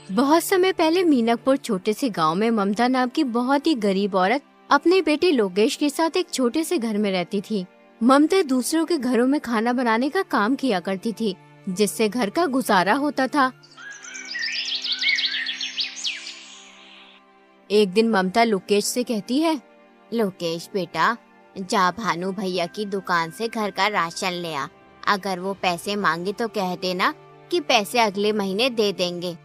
बहुत समय पहले मीनापुर छोटे से गांव में ममता नाम की बहुत ही गरीब औरत अपने बेटे लोकेश के साथ एक छोटे से घर में रहती थी। ममता दूसरों के घरों में खाना बनाने का काम किया करती थी, जिससे घर का गुजारा होता था। एक दिन ममता लोकेश से कहती है, लोकेश बेटा, जा भानु भैया की दुकान से घर का राशन ले आ। अगर वो पैसे मांगे तो कह देना कि पैसे अगले महीने दे देंगे।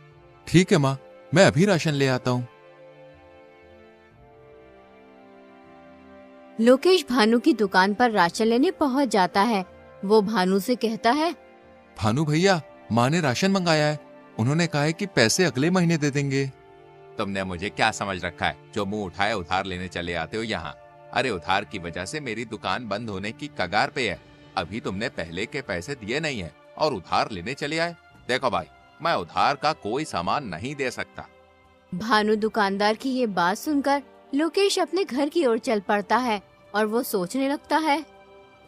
ठीक है माँ, मैं अभी राशन ले आता हूँ। लोकेश भानु की दुकान पर राशन लेने पहुँच जाता है। वो भानु से कहता है, भानु भैया, माँ ने राशन मंगाया है। उन्होंने कहा है कि पैसे अगले महीने दे देंगे। तुमने मुझे क्या समझ रखा है, जो मुंह उठाए उधार लेने चले आते हो यहाँ। अरे उधार की वजह से मेरी दुकान बंद होने की कगार पे है। अभी तुमने पहले के पैसे दिए नहीं है और उधार लेने चले आए। देखो भाई, मैं उधार का कोई सामान नहीं दे सकता। भानु दुकानदार की ये बात सुनकर लोकेश अपने घर की ओर चल पड़ता है और वो सोचने लगता है,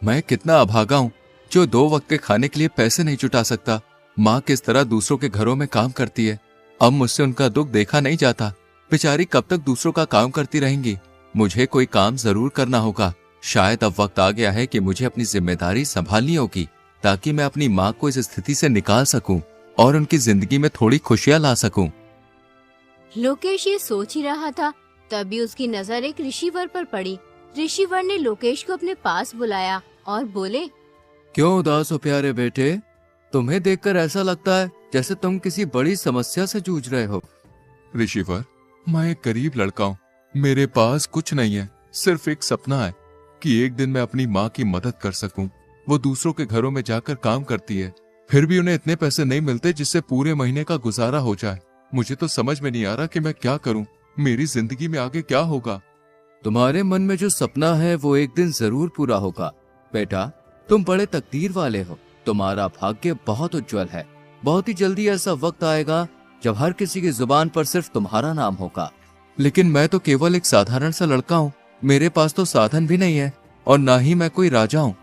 मैं कितना अभागा हूँ जो 2 वक्त के खाने के लिए पैसे नहीं जुटा सकता। माँ किस तरह दूसरों के घरों में काम करती है। अब मुझसे उनका दुख देखा नहीं जाता। बेचारी कब तक दूसरों का काम करती रहेंगी। मुझे कोई काम जरूर करना होगा। शायद अब वक्त आ गया है कि मुझे अपनी जिम्मेदारी संभालनी होगी, ताकि मैं अपनी माँ को इस स्थिति से निकाल सकूं और उनकी जिंदगी में थोड़ी खुशियां ला सकूं। लोकेश ये सोच ही रहा था, तभी उसकी नजर एक ऋषिवर पर पड़ी। ऋषिवर ने लोकेश को अपने पास बुलाया और बोले, क्यों उदास हो प्यारे बेटे? तुम्हें देखकर ऐसा लगता है जैसे तुम किसी बड़ी समस्या से जूझ रहे हो। ऋषिवर, मैं एक गरीब लड़का हूँ। मेरे पास कुछ नहीं है, सिर्फ एक सपना है कि एक दिन मैं अपनी माँ की मदद कर सकूं। वो दूसरों के घरों में जाकर काम करती है, फिर भी उन्हें इतने पैसे नहीं मिलते जिससे पूरे महीने का गुजारा हो जाए। मुझे तो समझ में नहीं आ रहा कि मैं क्या करूं। मेरी जिंदगी में आगे क्या होगा। तुम्हारे मन में जो सपना है वो एक दिन जरूर पूरा होगा बेटा। तुम बड़े तकदीर वाले हो। तुम्हारा भाग्य बहुत उज्जवल है। बहुत ही जल्दी ऐसा वक्त आएगा जब हर किसी की जुबान पर सिर्फ तुम्हारा नाम होगा। लेकिन मैं तो केवल एक साधारण सा लड़का हूँ। मेरे पास तो साधन भी नहीं है और ना ही मैं कोई राजा हूँ।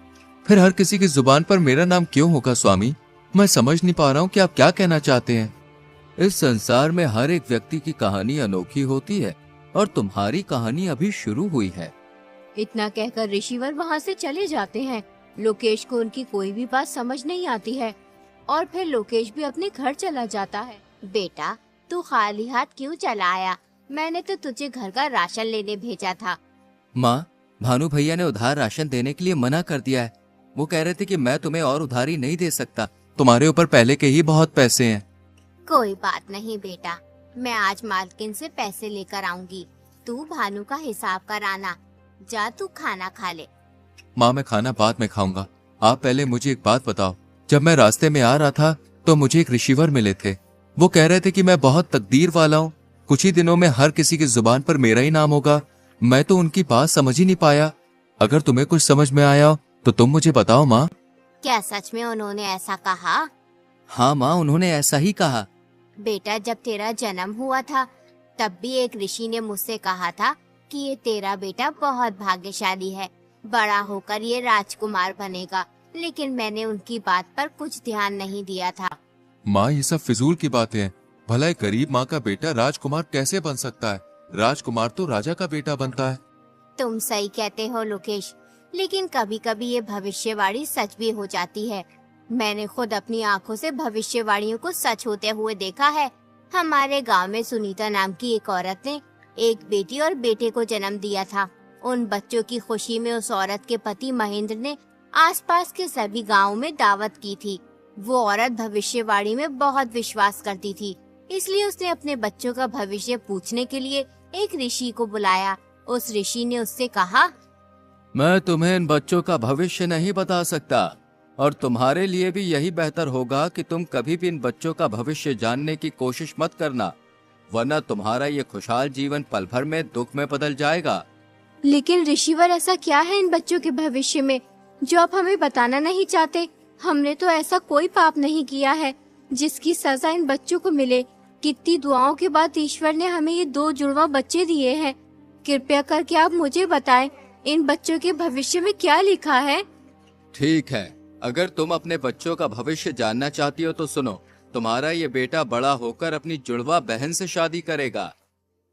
फिर हर किसी की जुबान पर मेरा नाम क्यों होगा स्वामी? मैं समझ नहीं पा रहा हूँ कि आप क्या कहना चाहते हैं। इस संसार में हर एक व्यक्ति की कहानी अनोखी होती है और तुम्हारी कहानी अभी शुरू हुई है। इतना कहकर ऋषिवर वहाँ से चले जाते हैं। लोकेश को उनकी कोई भी बात समझ नहीं आती है और फिर लोकेश भी अपने घर चला जाता है। बेटा, तू खाली हाथ क्यों चला आया? मैंने तो तुझे घर का राशन लेने भेजा था। माँ, भानु भैया ने उधार राशन देने के लिए मना कर दिया है। वो कह रहे थे कि मैं तुम्हें और उधारी नहीं दे सकता। तुम्हारे ऊपर पहले के ही बहुत पैसे हैं। कोई बात नहीं बेटा, मैं आज मालकिन से पैसे लेकर आऊंगी। तू भानु का हिसाब कराना। जा तू खाना खा ले। माँ, मैं खाना बाद में खाऊंगा। आप पहले मुझे एक बात बताओ। जब मैं रास्ते में आ रहा था तो मुझे एक ऋषिवर मिले थे। वो कह रहे थे कि मैं बहुत तकदीर वाला हूँ। कुछ ही दिनों में हर किसी की जुबान पर मेरा ही नाम होगा। मैं तो उनकी बात समझ ही नहीं पाया। अगर तुम्हें कुछ समझ में आया तो तुम मुझे बताओ माँ। क्या सच में उन्होंने ऐसा कहा? हाँ माँ, उन्होंने ऐसा ही कहा। बेटा, जब तेरा जन्म हुआ था तब भी एक ऋषि ने मुझसे कहा था कि ये तेरा बेटा बहुत भाग्यशाली है, बड़ा होकर ये राजकुमार बनेगा। लेकिन मैंने उनकी बात पर कुछ ध्यान नहीं दिया था। माँ, ये सब फिजूल की बातें हैं। भला एक गरीब माँ का बेटा राजकुमार कैसे बन सकता है? राजकुमार तो राजा का बेटा बनता है। तुम सही कहते हो लोकेश, लेकिन कभी कभी ये भविष्यवाणी सच भी हो जाती है। मैंने खुद अपनी आंखों से भविष्यवाणियों को सच होते हुए देखा है। हमारे गांव में सुनीता नाम की एक औरत ने एक बेटी और बेटे को जन्म दिया था। उन बच्चों की खुशी में उस औरत के पति महेंद्र ने आसपास के सभी गांवों में दावत की थी। वो औरत भविष्यवाणी में बहुत विश्वास करती थी, इसलिए उसने अपने बच्चों का भविष्य पूछने के लिए एक ऋषि को बुलाया। उस ऋषि ने उससे कहा, मैं तुम्हें इन बच्चों का भविष्य नहीं बता सकता और तुम्हारे लिए भी यही बेहतर होगा कि तुम कभी भी इन बच्चों का भविष्य जानने की कोशिश मत करना, वरना तुम्हारा ये खुशहाल जीवन पल भर में दुख में बदल जाएगा। लेकिन ऋषिवर, ऐसा क्या है इन बच्चों के भविष्य में जो आप हमें बताना नहीं चाहते? हमने तो ऐसा कोई पाप नहीं किया है जिसकी सजा इन बच्चों को मिले। कितनी दुआओं के बाद ईश्वर ने हमें ये 2 जुड़वा बच्चे दिए हैं। कृपया करके आप मुझे बताएं, इन बच्चों के भविष्य में क्या लिखा है? ठीक है, अगर तुम अपने बच्चों का भविष्य जानना चाहती हो तो सुनो। तुम्हारा ये बेटा बड़ा होकर अपनी जुड़वा बहन से शादी करेगा।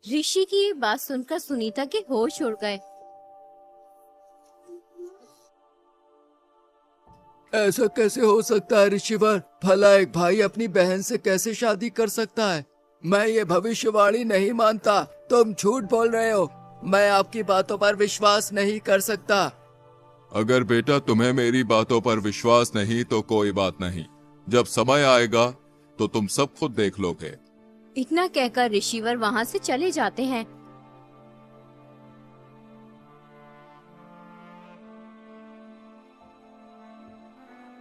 ऋषि की ये बात सुनकर सुनीता के होश उड़ गए। ऐसा कैसे हो सकता है ऋषिवर? भला एक भाई अपनी बहन से कैसे शादी कर सकता है? मैं ये भविष्यवाणी नहीं मानता। तुम झूठ बोल रहे हो। मैं आपकी बातों पर विश्वास नहीं कर सकता। अगर बेटा तुम्हें मेरी बातों पर विश्वास नहीं तो कोई बात नहीं, जब समय आएगा तो तुम सब खुद देख लोगे। इतना कहकर ऋषिवर वहाँ से चले जाते हैं।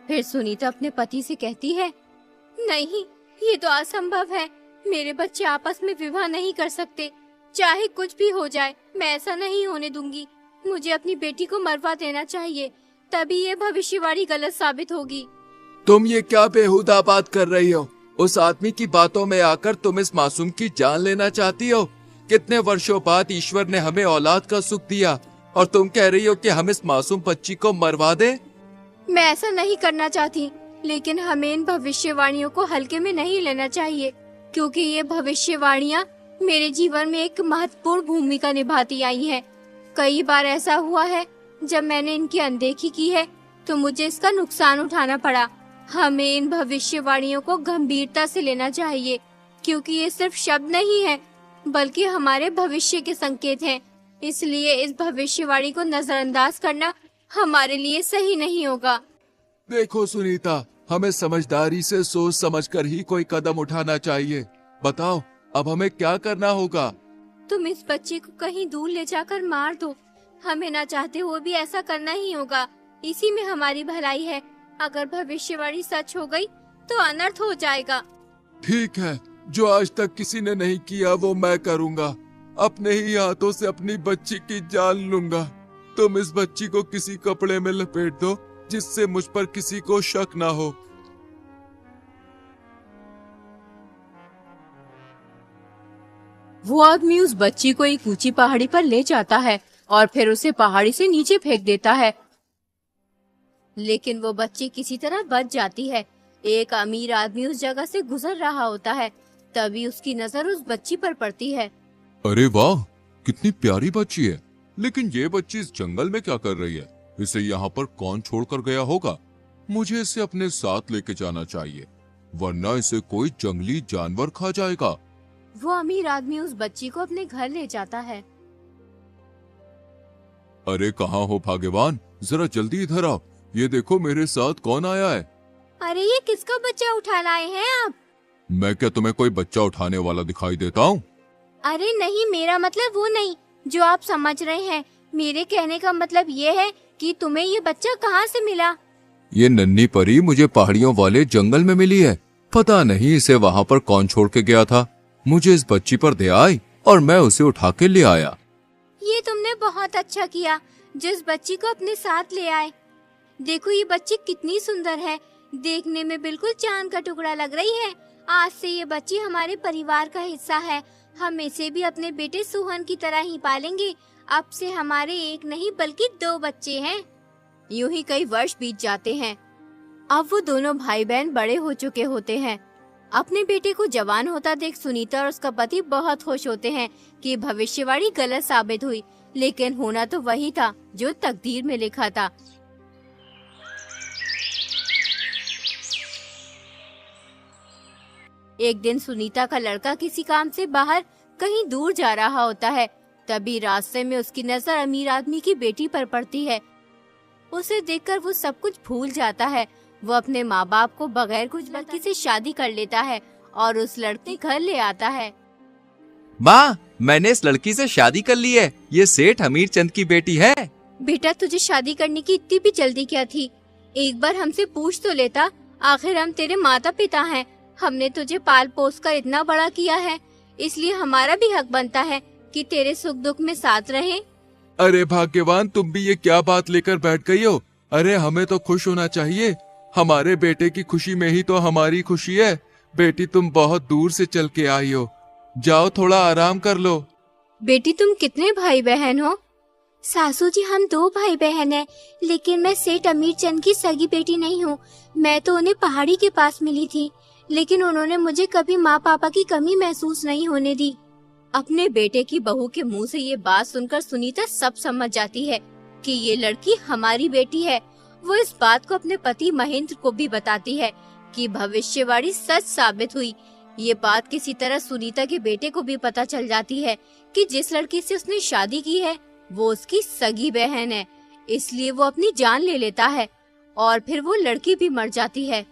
फिर सुनीता अपने पति से कहती है, नहीं, ये तो असंभव है। मेरे बच्चे आपस में विवाह नहीं कर सकते। चाहे कुछ भी हो जाए, मैं ऐसा नहीं होने दूंगी। मुझे अपनी बेटी को मरवा देना चाहिए, तभी ये भविष्यवाणी गलत साबित होगी। तुम ये क्या बेहुदा बात कर रही हो? उस आदमी की बातों में आकर तुम इस मासूम की जान लेना चाहती हो? कितने वर्षों बाद ईश्वर ने हमें औलाद का सुख दिया और तुम कह रही हो कि हम इस मासूम बच्ची को मरवा दें? मैं ऐसा नहीं करना चाहती, लेकिन हमें इन भविष्यवाणियों को हल्के में नहीं लेना चाहिए, क्योंकि ये भविष्यवाणियाँ मेरे जीवन में एक महत्वपूर्ण भूमिका निभाती आई हैं। कई बार ऐसा हुआ है, जब मैंने इनकी अनदेखी की है तो मुझे इसका नुकसान उठाना पड़ा। हमें इन भविष्यवाणियों को गंभीरता से लेना चाहिए, क्योंकि ये सिर्फ शब्द नहीं है, बल्कि हमारे भविष्य के संकेत हैं। इसलिए इस भविष्यवाणी को नजरअंदाज करना हमारे लिए सही नहीं होगा। देखो सुनीता, हमें समझदारी से सोच समझकर ही कोई कदम उठाना चाहिए। बताओ, अब हमें क्या करना होगा? तुम इस बच्चे को कहीं दूर ले जाकर मार दो। हमें ना चाहते हुए भी ऐसा करना ही होगा। इसी में हमारी भलाई है। अगर भविष्यवाणी सच हो गई तो अनर्थ हो जाएगा। ठीक है, जो आज तक किसी ने नहीं किया वो मैं करूँगा। अपने ही हाथों से अपनी बच्ची की जान लूंगा। तुम इस बच्ची को किसी कपड़े में लपेट दो, जिससे मुझ पर किसी को शक ना हो। वो आदमी उस बच्ची को एक ऊंची पहाड़ी पर ले जाता है और फिर उसे पहाड़ी से नीचे फेंक देता है, लेकिन वो बच्ची किसी तरह बच जाती है। एक अमीर आदमी उस जगह से गुजर रहा होता है, तभी उसकी नजर उस बच्ची पर पड़ती है। अरे वाह, कितनी प्यारी बच्ची है। लेकिन ये बच्ची इस जंगल में क्या कर रही है? इसे यहाँ पर कौन छोड़कर गया होगा? मुझे इसे अपने साथ लेके जाना चाहिए, वरना इसे कोई जंगली जानवर खा जाएगा। वो अमीर आदमी उस बच्ची को अपने घर ले जाता है। अरे कहाँ हो भाग्यवान, जरा जल्दी इधर आओ। ये देखो मेरे साथ कौन आया है। अरे ये किसका बच्चा उठा लाए हैं आप? मैं क्या तुम्हें कोई बच्चा उठाने वाला दिखाई देता हूँ? अरे नहीं, मेरा मतलब वो नहीं जो आप समझ रहे हैं। मेरे कहने का मतलब ये है कि तुम्हें ये बच्चा कहाँ से मिला? ये नन्ही परी मुझे पहाड़ियों वाले जंगल में मिली है। पता नहीं इसे वहाँ पर कौन छोड़ के गया था। मुझे इस बच्ची पर दया आई और मैं उसे उठा के ले आया। ये तुमने बहुत अच्छा किया, जिस बच्ची को अपने साथ ले आए। देखो ये बच्ची कितनी सुंदर है, देखने में बिल्कुल चांद का टुकड़ा लग रही है। आज से ये बच्ची हमारे परिवार का हिस्सा है। हम इसे भी अपने बेटे सुहन की तरह ही पालेंगे। अब से हमारे एक नहीं बल्कि 2 बच्चे हैं। यूं ही कई वर्ष बीत जाते हैं। अब वो दोनों भाई बहन बड़े हो चुके होते हैं। अपने बेटे को जवान होता देख सुनीता और उसका पति बहुत खुश होते हैं कि भविष्यवाणी गलत साबित हुई, लेकिन होना तो वही था जो तकदीर में लिखा था। एक दिन सुनीता का लड़का किसी काम से बाहर कहीं दूर जा रहा होता है। तभी रास्ते में उसकी नजर अमीर आदमी की बेटी पर पड़ती है। उसे देखकर वो सब कुछ भूल जाता है। वो अपने माँ बाप को बगैर कुछ लड़की से शादी कर लेता है और उस लड़के घर ले आता है। माँ, मैंने इस लड़की से शादी कर ली है। ये सेठ हमीर चंद की बेटी है। बेटा, तुझे शादी करने की इतनी भी जल्दी क्या थी? एक बार हमसे पूछ तो लेता। आखिर हम तेरे माता पिता हैं। हमने तुझे पाल पोस कर इतना बड़ा किया है, इसलिए हमारा भी हक बनता है कि तेरे सुख दुख में साथ रहें। अरे भाग्यवान, तुम भी ये क्या बात लेकर बैठ गई हो? अरे हमें तो खुश होना चाहिए। हमारे बेटे की खुशी में ही तो हमारी खुशी है। बेटी, तुम बहुत दूर से चल के आई हो, जाओ थोड़ा आराम कर लो। बेटी, तुम कितने भाई बहन हो? सासू जी, हम 2 भाई बहन हैं, लेकिन मैं सेठ अमीर चंद की सगी बेटी नहीं हूँ। मैं तो उन्हें पहाड़ी के पास मिली थी। लेकिन उन्होंने मुझे कभी माँ पापा की कमी महसूस नहीं होने दी। अपने बेटे की बहू के मुंह से ये बात सुनकर सुनीता सब समझ जाती है कि ये लड़की हमारी बेटी है। वो इस बात को अपने पति महेंद्र को भी बताती है कि भविष्यवाणी सच साबित हुई। ये बात किसी तरह सुनीता के बेटे को भी पता चल जाती है कि जिस लड़की से उसने शादी की है वो उसकी सगी बहन है, इसलिए वो अपनी जान ले लेता है और फिर वो लड़की भी मर जाती है।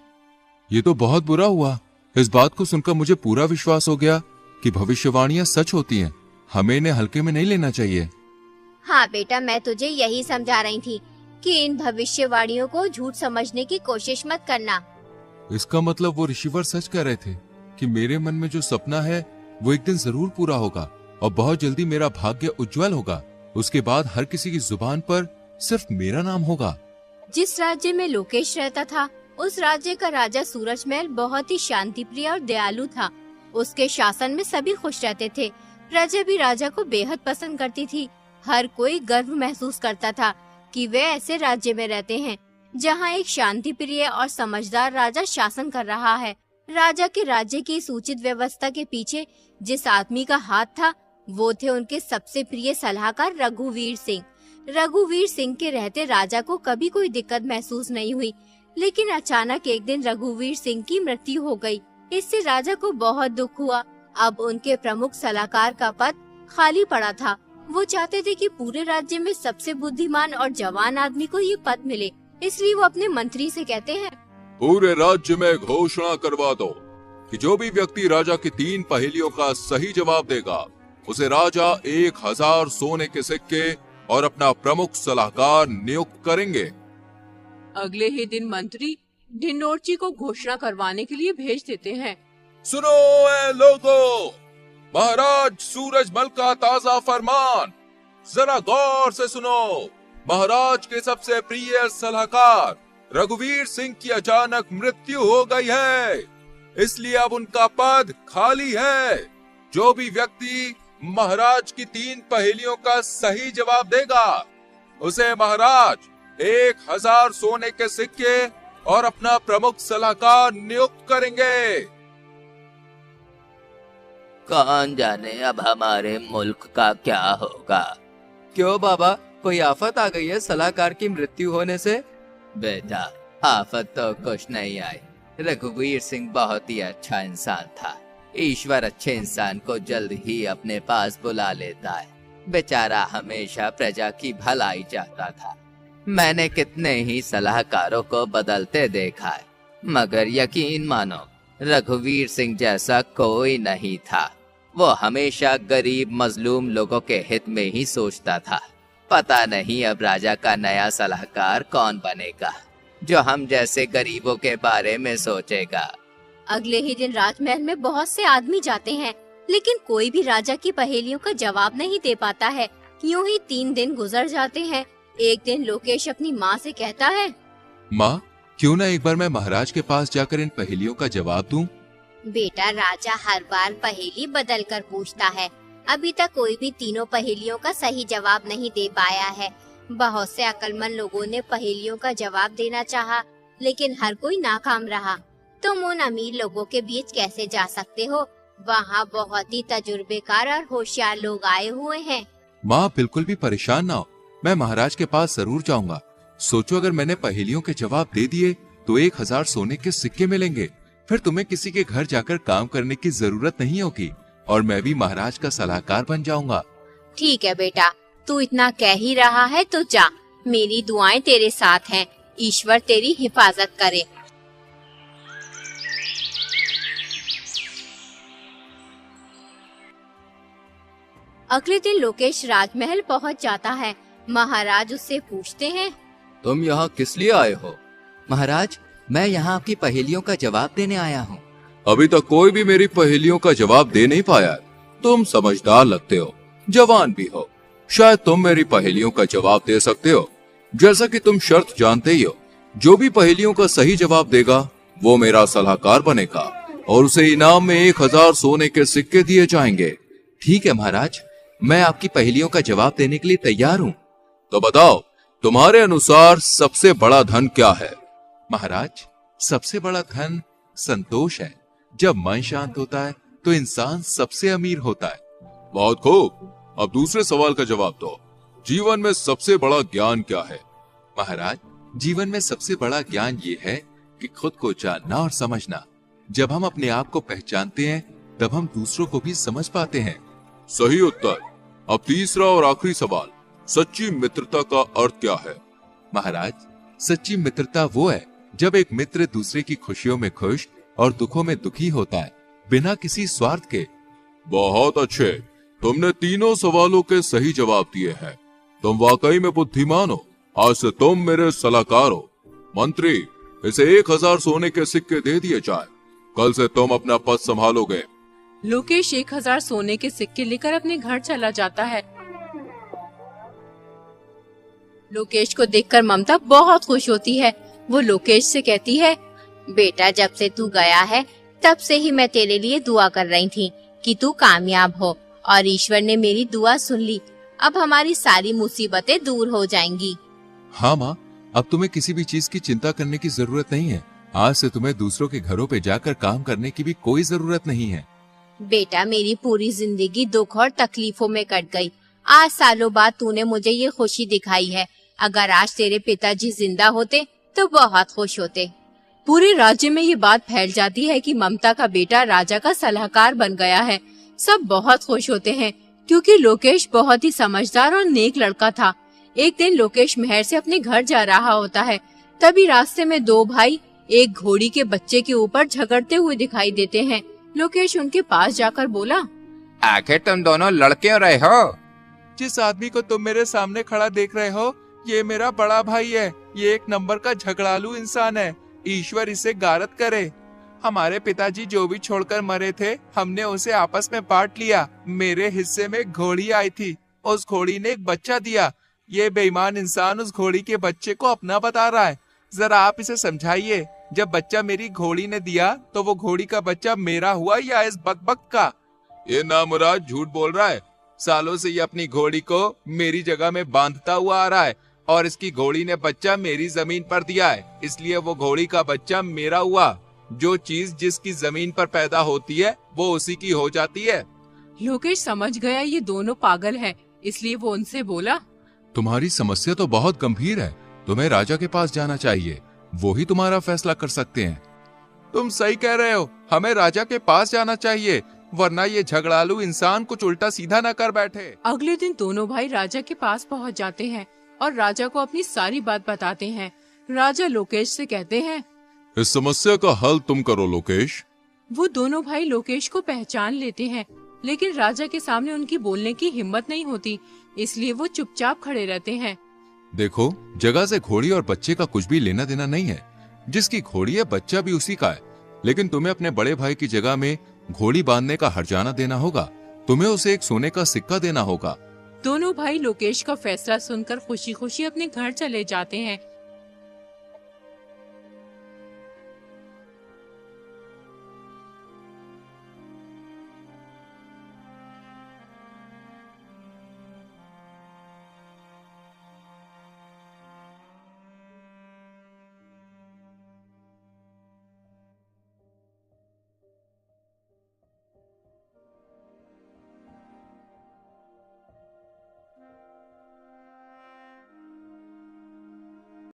ये तो बहुत बुरा हुआ। इस बात को सुनकर मुझे पूरा विश्वास हो गया कि भविष्यवाणियां सच होती हैं। हमें इन्हें हल्के में नहीं लेना चाहिए। हाँ बेटा, मैं तुझे यही समझा रही थी कि इन भविष्यवाणियों को झूठ समझने की कोशिश मत करना। इसका मतलब वो ऋषिवर सच कह रहे थे कि मेरे मन में जो सपना है वो एक दिन जरूर पूरा होगा और बहुत जल्दी मेरा भाग्य उज्जवल होगा। उसके बाद हर किसी की जुबान पर सिर्फ मेरा नाम होगा। जिस राज्य में लोकेश रहता था उस राज्य का राजा सूरजमहल बहुत ही शांतिप्रिय और दयालु था। उसके शासन में सभी खुश रहते थे। प्रजा भी राजा को बेहद पसंद करती थी। हर कोई गर्व महसूस करता था कि वे ऐसे राज्य में रहते हैं जहां एक शांतिप्रिय और समझदार राजा शासन कर रहा है। राजा के राज्य की इस उचित व्यवस्था के पीछे जिस आदमी का हाथ था वो थे उनके सबसे प्रिय सलाहकार रघुवीर सिंह। रघुवीर सिंह के रहते राजा को कभी कोई दिक्कत महसूस नहीं हुई, लेकिन अचानक एक दिन रघुवीर सिंह की मृत्यु हो गई। इससे राजा को बहुत दुख हुआ। अब उनके प्रमुख सलाहकार का पद खाली पड़ा था। वो चाहते थे कि पूरे राज्य में सबसे बुद्धिमान और जवान आदमी को ये पद मिले, इसलिए वो अपने मंत्री से कहते हैं, पूरे राज्य में घोषणा करवा दो कि जो भी व्यक्ति राजा की 3 पहेलियों का सही जवाब देगा उसे राजा 1000 सोने के सिक्के और अपना प्रमुख सलाहकार नियुक्त करेंगे। अगले ही दिन मंत्री ढिंडोरची को घोषणा करवाने के लिए भेज देते हैं। सुनो ए लोगों, महाराज सूरजमल का ताजा फरमान जरा गौर से सुनो। महाराज के सबसे प्रिय सलाहकार रघुवीर सिंह की अचानक मृत्यु हो गई है, इसलिए अब उनका पद खाली है। जो भी व्यक्ति महाराज की 3 पहेलियों का सही जवाब देगा उसे महाराज 1000 सोने के सिक्के और अपना प्रमुख सलाहकार नियुक्त करेंगे। कौन जाने अब हमारे मुल्क का क्या होगा। क्यों बाबा, कोई आफत आ गई है सलाहकार की मृत्यु होने से? बेटा, आफत तो कुछ नहीं आई। रघुवीर सिंह बहुत ही अच्छा इंसान था। ईश्वर अच्छे इंसान को जल्द ही अपने पास बुला लेता है। बेचारा हमेशा प्रजा की भलाई चाहता था। मैंने कितने ही सलाहकारों को बदलते देखा है, मगर यकीन मानो रघुवीर सिंह जैसा कोई नहीं था। वो हमेशा गरीब मजलूम लोगों के हित में ही सोचता था। पता नहीं अब राजा का नया सलाहकार कौन बनेगा जो हम जैसे गरीबों के बारे में सोचेगा। अगले ही दिन राजमहल में बहुत से आदमी जाते हैं, लेकिन कोई भी राजा की पहेलियों का जवाब नहीं दे पाता है। यूं ही 3 दिन गुजर जाते हैं। एक दिन लोकेश अपनी माँ से कहता है, माँ, क्यों ना एक बार मैं महाराज के पास जाकर इन पहेलियों का जवाब दूं? बेटा, राजा हर बार पहेली बदल कर पूछता है। अभी तक कोई भी तीनों पहेलियों का सही जवाब नहीं दे पाया है। बहुत से अक्लमंद लोगों ने पहेलियों का जवाब देना चाहा, लेकिन हर कोई नाकाम रहा। तुम उन अमीर लोगों के बीच कैसे जा सकते हो? वहाँ बहुत ही तजुर्बेकार और होशियार लोग आए हुए हैं। माँ, बिल्कुल भी परेशान ना हो, मैं महाराज के पास जरूर जाऊंगा। सोचो, अगर मैंने पहेलियों के जवाब दे दिए तो 1000 सोने के सिक्के मिलेंगे। फिर तुम्हें किसी के घर जाकर काम करने की जरूरत नहीं होगी और मैं भी महाराज का सलाहकार बन जाऊंगा। ठीक है बेटा, तू इतना कह ही रहा है तो जा। मेरी दुआएं तेरे साथ हैं। ईश्वर तेरी हिफाजत करे। अगले दिन लोकेश राजमहल पहुंच जाता है। महाराज उससे पूछते हैं, तुम यहाँ किस लिए आए हो? महाराज, मैं यहाँ आपकी पहेलियों का जवाब देने आया हूँ। अभी तक कोई भी मेरी पहेलियों का जवाब दे नहीं पाया। तुम समझदार लगते हो, जवान भी हो, शायद तुम मेरी पहेलियों का जवाब दे सकते हो। जैसा कि तुम शर्त जानते ही हो, जो भी पहेलियों का सही जवाब देगा वो मेरा सलाहकार बनेगा और उसे इनाम में 1000 सोने के सिक्के दिए जाएंगे। ठीक है महाराज, मैं आपकी पहेलियों का जवाब देने के लिए तैयार हूँ। तो बताओ, तुम्हारे अनुसार सबसे बड़ा धन क्या है? महाराज, सबसे बड़ा धन संतोष है। जब मन शांत होता है तो इंसान सबसे अमीर होता है। बहुत खूब, अब दूसरे सवाल का जवाब दो। जीवन में सबसे बड़ा ज्ञान क्या है? महाराज, जीवन में सबसे बड़ा ज्ञान ये है कि खुद को जानना और समझना। जब हम अपने आप को पहचानते हैं तब हम दूसरों को भी समझ पाते हैं। सही उत्तर। अब तीसरा और आखिरी सवाल, सच्ची मित्रता का अर्थ क्या है? महाराज, सच्ची मित्रता वो है जब एक मित्र दूसरे की खुशियों में खुश और दुखों में दुखी होता है, बिना किसी स्वार्थ के। बहुत अच्छे, तुमने तीनों सवालों के सही जवाब दिए हैं। तुम वाकई में बुद्धिमान हो। आज से तुम मेरे सलाहकार हो। मंत्री, इसे 1000 सोने के सिक्के दे दिए जाए। कल से तुम अपना पद संभालोगे। लोकेश 1000 सोने के सिक्के लेकर अपने घर चला जाता है। लोकेश को देखकर ममता बहुत खुश होती है। वो लोकेश से कहती है, बेटा, जब से तू गया है तब से ही मैं तेरे लिए दुआ कर रही थी कि तू कामयाब हो, और ईश्वर ने मेरी दुआ सुन ली। अब हमारी सारी मुसीबतें दूर हो जाएंगी। हाँ माँ, अब तुम्हें किसी भी चीज की चिंता करने की जरूरत नहीं है। आज से तुम्हें दूसरों के घरों पे जाकर काम करने की भी कोई जरूरत नहीं है। बेटा, मेरी पूरी जिंदगी दुख और तकलीफों में कट गई। आज सालों बाद तूने मुझे ये खुशी दिखाई है। अगर आज तेरे पिताजी जिंदा होते तो बहुत खुश होते। पूरे राज्य में ये बात फैल जाती है कि ममता का बेटा राजा का सलाहकार बन गया है। सब बहुत खुश होते हैं क्योंकि लोकेश बहुत ही समझदार और नेक लड़का था। एक दिन लोकेश महल से अपने घर जा रहा होता है। तभी रास्ते में दो भाई एक घोड़ी के बच्चे के ऊपर झगड़ते हुए दिखाई देते हैं। लोकेश उनके पास जाकर बोला, आखिर तुम दोनों लड़ क्यों रहे हो? जिस आदमी को तुम मेरे सामने खड़ा देख रहे हो, ये मेरा बड़ा भाई है। ये एक नंबर का झगड़ालू इंसान है। ईश्वर इसे गारत करे। हमारे पिताजी जो भी छोड़कर मरे थे, हमने उसे आपस में बांट लिया। मेरे हिस्से में घोड़ी आई थी, उस घोड़ी ने एक बच्चा दिया। ये बेईमान इंसान उस घोड़ी के बच्चे को अपना बता रहा है। जरा आप इसे समझाइए। जब बच्चा मेरी घोड़ी ने दिया तो वो घोड़ी का बच्चा मेरा हुआ या इस बकबक का? ये नामुराद झूठ बोल रहा है। सालों से ये अपनी घोड़ी को मेरी जगह में बांधता हुआ आ रहा है और इसकी घोड़ी ने बच्चा मेरी जमीन पर दिया है, इसलिए वो घोड़ी का बच्चा मेरा हुआ। जो चीज जिसकी जमीन पर पैदा होती है वो उसी की हो जाती है। लोकेश समझ गया ये दोनों पागल हैं, इसलिए वो उनसे बोला, तुम्हारी समस्या तो बहुत गंभीर है। तुम्हें राजा के पास जाना चाहिए, वो ही तुम्हारा फैसला कर सकते हैं। तुम सही कह रहे हो, हमें राजा के पास जाना चाहिए, वरना ये झगड़ालू इंसान कुछ उल्टा सीधा न कर बैठे। अगले दिन दोनों भाई राजा के पास पहुंच जाते हैं और राजा को अपनी सारी बात बताते हैं। राजा लोकेश से कहते हैं, इस समस्या का हल तुम करो लोकेश। वो दोनों भाई लोकेश को पहचान लेते हैं, लेकिन राजा के सामने उनकी बोलने की हिम्मत नहीं होती, इसलिए वो चुपचाप खड़े रहते हैं। देखो, जगह से घोड़ी और बच्चे का कुछ भी लेना देना नहीं है। जिसकी घोड़ी है बच्चा भी उसी का है, लेकिन तुम्हें अपने बड़े भाई की जगह में घोड़ी बांधने का हर्जाना देना होगा। तुम्हें उसे एक सोने का सिक्का देना होगा। दोनों भाई लोकेश का फैसला सुनकर खुशी खुशी अपने घर चले जाते हैं।